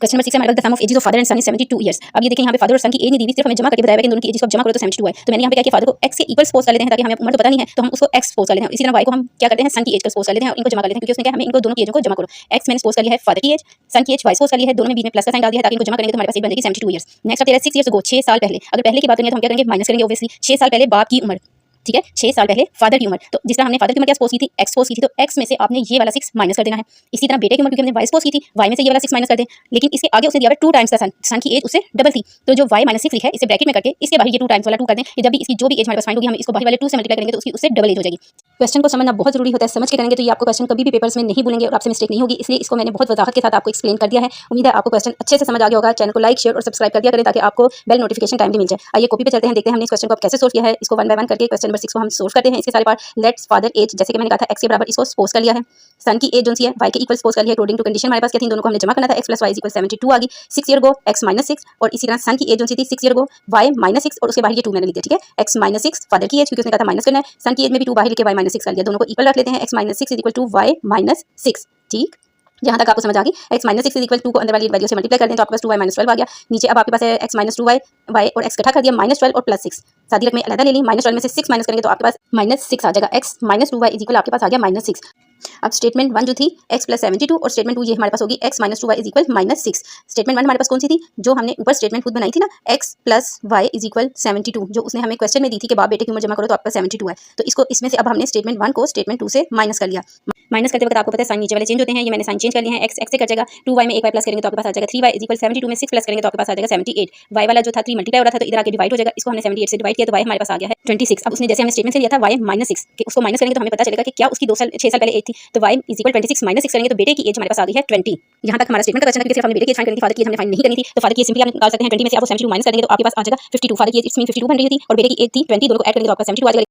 Question number 6 है हमारे पास the sum of ages of father and son is 72 years. अब ये देखें यहाँ पे फादर और सन की एज नहीं दी हुई, सिर्फ हमें जमा करके बताया कि इन दोनों की एज को जमा करो तो 72 है। तो मैंने यहाँ पे क्या किया, फादर को x के इक्वल सपोज कर लेते हैं ताकि हमें उम्र तो पता नहीं है, तो हम उसको x सपोज कर लेते हैं। इसी तरह y को हम क्या करते हैं, सन की एज का सपोज कर लेते हैं और इनको जमा कर लेते हैं, क्योंकि उसने क्या हमें इनको दोनों की एज को जमा करो। x मैंने सपोज कर लिया है फादर की एज, सन की एज y सपोज कर लिया है, दोनों में बीच में प्लस का साइन डाल दिया है ताकि इनको जमा करेंगे तो हमारे पास एज बन जाएगी 72 इयर्स। नेक्स्ट अब तेरा 6 इयर्स अगो, 6 साल पहले। अगर पहले की बात करेंगे तो हम क्या करेंगे, माइनस करेंगे ऑब्वियसली। 6 साल पहले बाप की उम्र, ठीक है, 6 साल पहले फादर की उम्र। तो जिस तरह हमने फादर की उम्र क्या सपोज की थी, x सपोज की थी, तो x में से आपने ये वाला 6 माइनस कर देना है। इसी तरह बेटे की उम्र क्योंकि हमने y सपोज की थी, y में से ये वाला 6 माइनस कर दें। लेकिन इसके आगे उसने दिया है 2 टाइम्स का सन, सन की एज उससे डबल थी, तो जो y माइनस 6 लिखा है इसे ब्रैकेट में करके इसके बाहर ये 2 टाइम्स वाला 2 कर दें। ये जब भी इसकी जो भी एज हमारे पास फाइंड होगी हम इसको बाहर वाले 2 से मल्टीप्लाई करेंगे तो उसकी उससे डबल एज हो जाएगी। क्वेश्चन को समझना बहुत जरूरी होता है, समझ के करेंगे तो ये आपको क्वेश्चन कभी भी पेपर्स में नहीं भूलेंगे और आपसे मिस्टेक नहीं होगी, इसलिए इसको मैंने बहुत वजाहत के साथ आपको एक्सप्लेन कर दिया है। उम्मीद है आपको क्वेश्चन अच्छे से समझ आ गया होगा। चैनल को लाइक, शेयर और सब्सक्राइब कर दिया करें ताकि आपको बेल नोटिफिकेशन टाइमली मिल जाए। आइए कॉपी पे चलते हैं, देखते हैं हमने इस क्वेश्चन को अब कैसे सोल्व किया है। इसको 1 बाय 1 करके क्वेश्चन नंबर 6 को हम सोल्व करते हैं। इसके सारे पार्ट, लेट्स फादर एज, जैसे कि मैंने कहा था x के बराबर इसको सपोज कर लिया है, सन की एज जो सी है y के इक्वल सपोज कर लिया है। अकॉर्डिंग टू कंडीशन हमारे पास क्या थी, दोनों को हमने जमा करना था, x + y = 72 आ गई। 6 ईयर गो x - 6, और इसी तरह सन की एज जो सी थी 6 ईयर गो y - 6, और उसके बाहर ये 2 मैंने लिख दिया, ठीक है। x - 6 फादर की एज, क्योंकि उसने कहा था माइनस करना है, सन की एज में भी 2 बाहर लिख के y - 6 कर लिया, दोनों को इक्वल रख लेते हैं। x - 6 = y - 6, ठीक। यहाँ तक आपको समझ आ गई। x - 6 = 2 को अंदर वाली वैल्यू से मल्टीप्लाई कर दें तो आपके पास 2y - 12 आ गया। नीचे अब आपके पास है x - 2y, y और x इकट्ठा कर दिया, -12 और +6 सादी रकमें अलग ले ली। -12 में से 6 माइनस करेंगे तो आपके पास -6 आ जाएगा। x - 2y = आपके पास आ गया -6। अब स्टेटमेंट 1 जो थी x + 72, और स्टेटमेंट 2 ये हमारे पास होगी x - 2y = -6। स्टेटमेंट 1 हमारे पास कौन सी थी, जो हमने ऊपर स्टेटमेंट खुद बनाई थी ना, x + y = 72, जो उसने हमें क्वेश्चन में दी थी कि बाप बेटे की उम्र जमा करो तो आपका 72 है। तो इसको इसमें से अब हमने स्टेटमेंट 1 को स्टेटमेंट 2 से माइनस कर लिया। माइनस करते वक्त आपको पता है साइन नीचे वाले चेंज होते हैं, ये मैंने साइन चेंज कर लिया है। x से कट जाएगा, 2y में 1y प्लस करेंगे तो आपके पास आ जाएगा 3y = 72 में 6 प्लस करेंगे तो आपके पास आ जाएगा 78। y वाला जो था 3 मल्टीप्लाई हो रहा था तो इधर आके डिवाइड हो जाएगा, इसको हमने 78 से डिवाइड किया तो y हमारे पास आ गया है 26। अब उसने जैसे हमने स्टेटमेंट से लिया था y - 6 कि उसको माइनस करेंगे तो हमें पता चलेगा कि क्या उसकी 6 साल पहले एज थी, तो y = 26 - 6 करेंगे तो बेटे की एज हमारे पास आ गई है 20। यहाँ तक हमारा स्टेटमेंट का क्वेश्चन है, क्योंकि सिर्फ हमने बेटे की एज फाइंड करनी थी, फादर की एज हमने फाइंड नहीं करनी थी। तो फादर की एज सिंपली आप निकाल सकते हैं 20 में से आप 72 माइनस कर देंगे तो आपके पास आ जाएगा 52। फादर की एज इट्स मीन 52 बन रही थी और बेटे की एज थी 20, दोनों को ऐड करेंगे तो आपका 72 आ जाएगा।